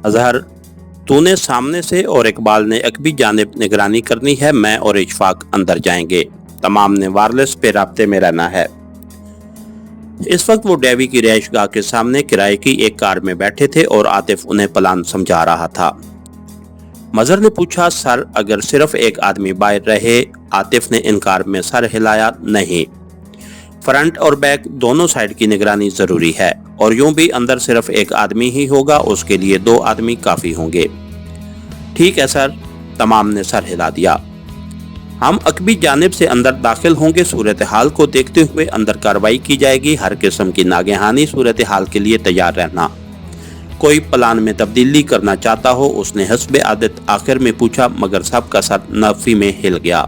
अजहर, तूने सामने से और इकबाल ने अकबी जानिब निगरानी करनी है। मैं और इशफाक अंदर जाएंगे। तमाम ने वायरलेस पे राब्ते में रहना है। इस वक्त वो डेवी की रिहाइशगाह के सामने किराए की एक कार में बैठे थे और आतिफ उन्हें प्लान समझा रहा था। मजहर ने पूछा, सर अगर सिर्फ एक आदमी बाहर रहे? आतिफ ने इनकार में सर हिलाया, नहीं, फ्रंट और बैक दोनों साइड की निगरानी जरूरी है, और यूं भी अंदर सिर्फ एक आदमी ही होगा, उसके लिए 2 आदमी काफी होंगे। ठीक है सर, तमाम ने सर हिला दिया। हम अकबी जानिब से अंदर दाखिल होंगे। सूरत हाल को देखते हुए अंदर कार्रवाई की जाएगी। हर किस्म की नागहानी सूरत हाल के लिए तैयार रहना। कोई प्लान में तब्दीली करना चाहता हो? उसने हस्बे आदत आखिर में पूछा, मगर सबका सर नफी में हिल गया।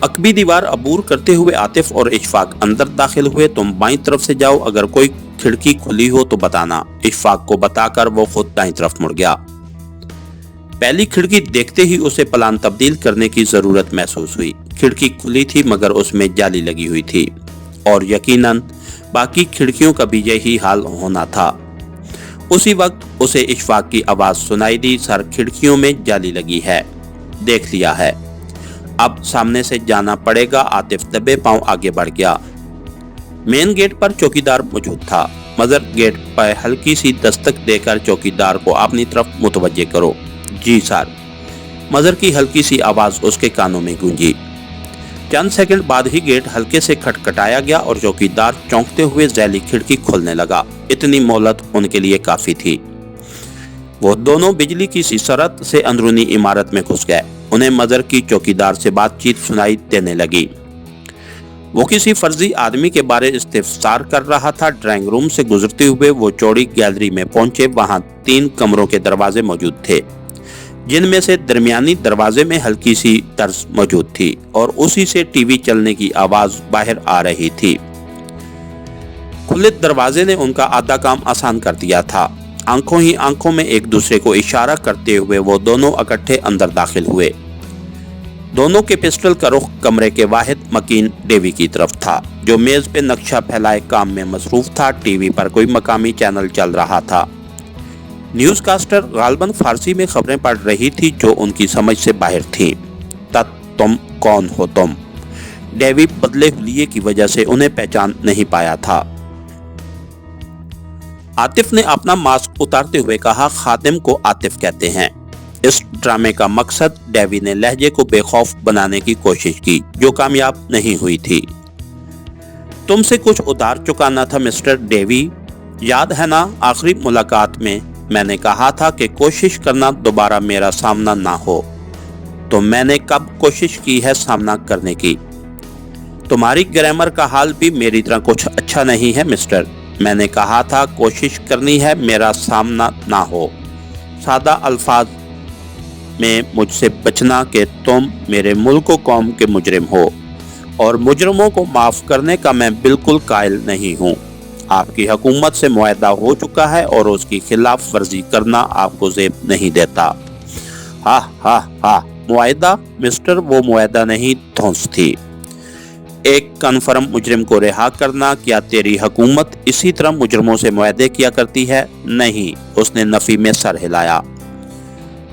अकबी दीवार अबूर करते हुए आतिफ और इशफाक अंदर दाखिल हुए। तुम बाईं तरफ से जाओ, अगर कोई खिड़की खुली हो तो बताना। इशफाक को बताकर वो खुद दाईं तरफ मुड़ गया। पहली खिड़की देखते ही उसे प्लान तब्दील करने की जरूरत महसूस हुई। खिड़की खुली थी मगर उसमें जाली लगी हुई थी, और यकीनन बाकी खिड़कियों का भी यही हाल होना था। उसी वक्त उसे इशफाक की आवाज सुनाई दी, सर खिड़कियों में जाली लगी है, देख लिया है, अब सामने से जाना पड़ेगा। आतिफ दबे पांव आगे बढ़ गया। मेन गेट पर चौकीदार मौजूद था। मजहर, गेट पर हल्की सी दस्तक देकर चौकीदार को अपनी तरफ मुतवज्जे करो। जी सर। मजहर की हल्की सी आवाज उसके कानों में गूंजी। चंद सेकंड बाद ही गेट हल्के से खटखटाया गया और चौकीदार चौंकते हुए जैली खिड़की खोलने लगा। इतनी मोहलत उनके लिए काफी थी। वो दोनों बिजली की सी सरत से अंदरूनी इमारत में घुस गए। उन्हें मजहर की चौकीदार से बातचीत सुनाई देने लगी। वो किसी फर्जी आदमी के बारे इस्तिफसार कर रहा था। ड्राइंग रूम से गुजरते हुए वो चौड़ी गैलरी में पहुंचे। वहां 3 कमरों के दरवाजे मौजूद थे, जिनमें से दरमियानी दरवाजे में हल्की सी तर्ज मौजूद थी और उसी से टीवी चलने की आवाज बाहर आ रही थी। खुले दरवाजे ने उनका आधा काम आसान कर दिया था। आंखों ही आंखों में एक दूसरे को इशारा करते हुए वो दोनों इकट्ठे अंदर दाखिल हुए। दोनों के पिस्टल का रुख कमरे के वाहिद मकीन डेवी की तरफ था, जो मेज पे नक्शा फैलाए काम में मसरूफ था। टीवी पर कोई मकामी चैनल चल रहा था। न्यूज कास्टर गालबन फारसी में खबरें पढ़ रही थी जो उनकी समझ से बाहर थीं। तुम कौन हो तुम? डेवी बदले हुलिये की वजह से उन्हें पहचान नहीं पाया था। आतिफ ने अपना मास्क उतारते हुए कहा, खातिम को आतिफ कहते हैं। इस ड्रामे का मकसद, डेवी ने लहजे को बेखौफ बनाने की कोशिश की, जो कामयाब नहीं हुई थी। तुमसे कुछ उधार चुकाना था मिस्टर डेवी, याद है ना? आखिरी मुलाकात में मैंने कहा था कि कोशिश करना दोबारा मेरा सामना ना हो। तो मैंने कब कोशिश की है सामना करने की? तुम्हारी ग्रामर का हाल भी मेरी तरह कुछ अच्छा नहीं है मिस्टर। मैंने कहा था कोशिश करनी है मेरा सामना ना हो। सादा अल्फाज में मुझसे बचना कि तुम मेरे मुल्क व कौम के मुजरिम हो, और मुजरिमों को माफ करने का मैं बिल्कुल कायल नहीं हूँ। आपकी हुकूमत से मुआहदा हो चुका है और उसकी खिलाफ वर्जी करना आपको ज़ेब नहीं देता। हा हा हा, मुआहदा मिस्टर, वो मुआहदा नहीं, धौंस थी। एक कन्फर्म मुजरिम को रिहा करना। क्या तेरी हुकूमत इसी तरह मुजरिमों से मुआहदे किया करती है? नहीं, उसने नफी में सर हिलाया।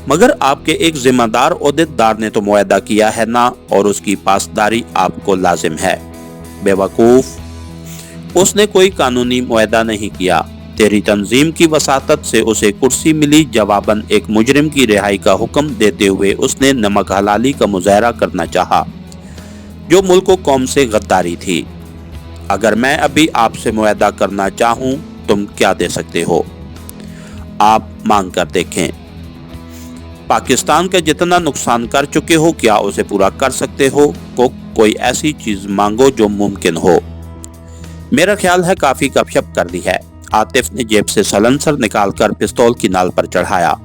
मगर आपके एक जिम्मेदार ओहदेदार ने तो मुआहदा किया है ना, और उसकी पासदारी आपको लाजिम है। बेवकूफ, उसने कोई कानूनी मुआहदा नहीं किया। तेरी तंजीम की वसातत से उसे कुर्सी मिली। जवाबन एक मुजरिम की रिहाई का हुक्म देते हुए उसने नमक हलाली का मुजाहरा करना चाहा, जो मुल्क व कौम से गद्दारी थी। अगर मैं अभी आपसे मुआहदा करना चाहूं, तुम क्या दे सकते हो? आप मांग कर देखें। पाकिस्तान का जितना नुकसान कर चुके हो, क्या उसे पूरा कर सकते हो? कोई ऐसी चीज मांगो जो मुमकिन हो। मेरा ख्याल है काफी गपशप कर दी है। आतिफ ने जेब से सलंसर निकालकर पिस्तौल की नाल पर चढ़ाया।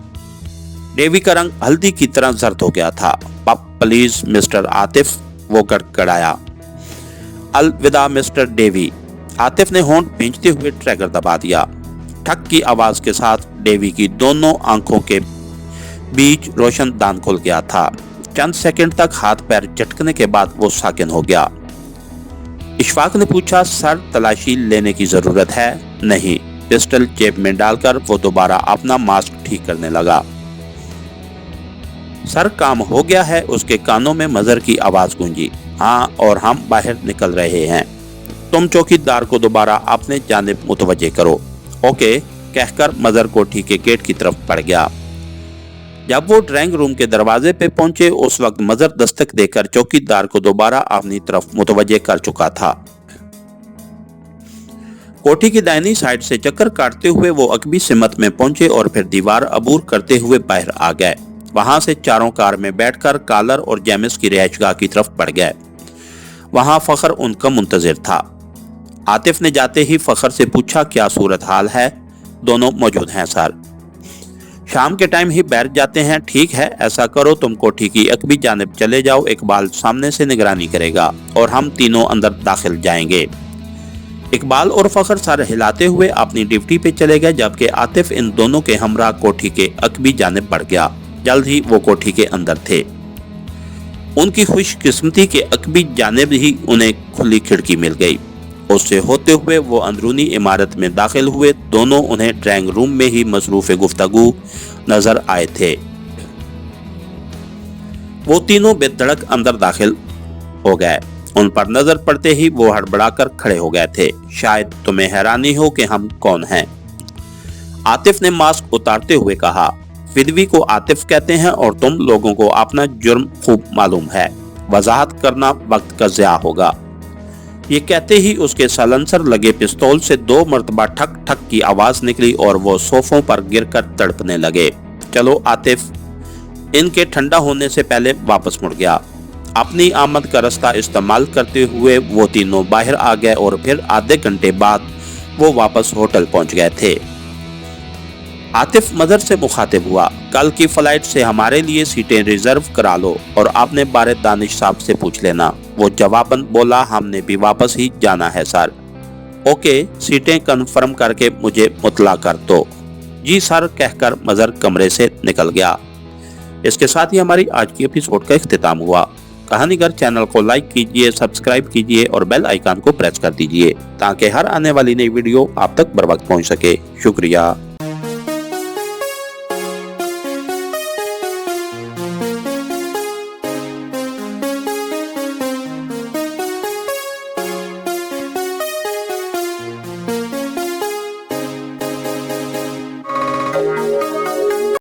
डेवी का रंग हल्दी की तरह जर्द हो गया था। प्लीज मिस्टर आतिफ, वो गड़गड़ाया। अलविदा मिस्टर डेवी। आतिफ ने होंठ भींचते हुए ट्रैगर दबा दिया। ठक की आवाज के साथ डेवी की दोनों आंखों के बीच रोशन दान खुल गया था। चंद सेकंड तक हाथ पैर झटकने के बाद वो साकिन हो गया। इशफाक ने पूछा, सर तलाशी लेने की जरूरत है? नहीं, पिस्टल जेब में डालकर वो दोबारा अपना मास्क ठीक करने लगा। सर, काम हो गया है, उसके कानों में मजहर की आवाज गूंजी। हाँ, और हम बाहर निकल रहे हैं। तुम चौकीदार को दोबारा अपने जानिब मुतवज्जे करो। ओके, कहकर मजहर कोठी के गेट की तरफ बढ़ गया। जब वो ड्राइंग रूम के दरवाजे पे पहुंचे, उस वक्त मजहर दस्तक देकर चौकीदार को दोबारा अपनी तरफ मुतवज्जे कर चुका था। कोठी की दाहिनी साइड से चक्कर काटते हुए वो अकबी सिमत में पहुंचे और फिर दीवार अबूर करते हुए बाहर आ गए। वहां से चारों कार में बैठकर कालर और जेमिस की रिहाइशगाह की तरफ बढ़ गए। वहां फखर उनका मुंतजिर था। आतिफ ने जाते ही फखर से पूछा, क्या सूरत हाल है? दोनों मौजूद हैं सर। शाम के टाइम ही बैठ जाते हैं। ठीक है, ऐसा करो, तुम कोठी की अकबी जानिब चले जाओ, इकबाल सामने से निगरानी करेगा और हम तीनों अंदर दाखिल जाएंगे। इकबाल और फखर सर हिलाते हुए अपनी ड्यूटी पे चले गए, जबकि आतिफ इन दोनों के हमरा कोठी के अकबी जानिब बढ़ गया। जल्द ही वो कोठी के अंदर थे। उनकी खुशकिस्मती के अकबी जानिब ही उन्हें खुली खिड़की मिल गई। उससे होते हुए वो अंदरूनी इमारत में दाखिल हुए। दोनों उन्हें ड्राइंग रूम में ही मसरूफ गुफ्तगू नजर आए थे। वो तीनों बेधड़क अंदर दाखिल हो गए। उन पर नजर पड़ते ही वो हड़बड़ाकर खड़े हो गए थे। शायद तुम्हें हैरानी हो कि हम कौन हैं? आतिफ ने मास्क उतारते हुए कहा। फिदवी को आतिफ कहते हैं और तुम लोगों को अपना जुर्म खूब मालूम है। वजाहत करना वक्त का ज़िया होगा। ये कहते ही उसके सलंसर लगे पिस्तौल से 2 मरतबा ठक ठक की आवाज निकली और वो सोफों पर गिरकर तड़पने लगे। चलो आतिफ, इनके ठंडा होने से पहले वापस मुड़ गया। अपनी आमद का रास्ता इस्तेमाल करते हुए वो तीनों बाहर आ गए और फिर आधे घंटे बाद वो वापस होटल पहुंच गए थे। आतिफ मदर से मुखातिब हुआ, कल की फ्लाइट से हमारे लिए सीटें रिजर्व करा लो और आपने बारे दानिश साहब से पूछ लेना। वो जवाबन बोला, हमने भी वापस ही जाना है सर। ओके, सीटें कंफर्म करके मुझे मुतला कर दो। जी सर, कहकर मजहर कमरे से निकल गया। इसके साथ ही हमारी आज की एपिसोड का इख्तिताम हुआ। कहानीगर चैनल को लाइक कीजिए, सब्सक्राइब कीजिए और बेल आइकन को प्रेस कर दीजिए ताकि हर आने वाली नई वीडियो आप तक बर वक्त पहुंच सके। शुक्रिया।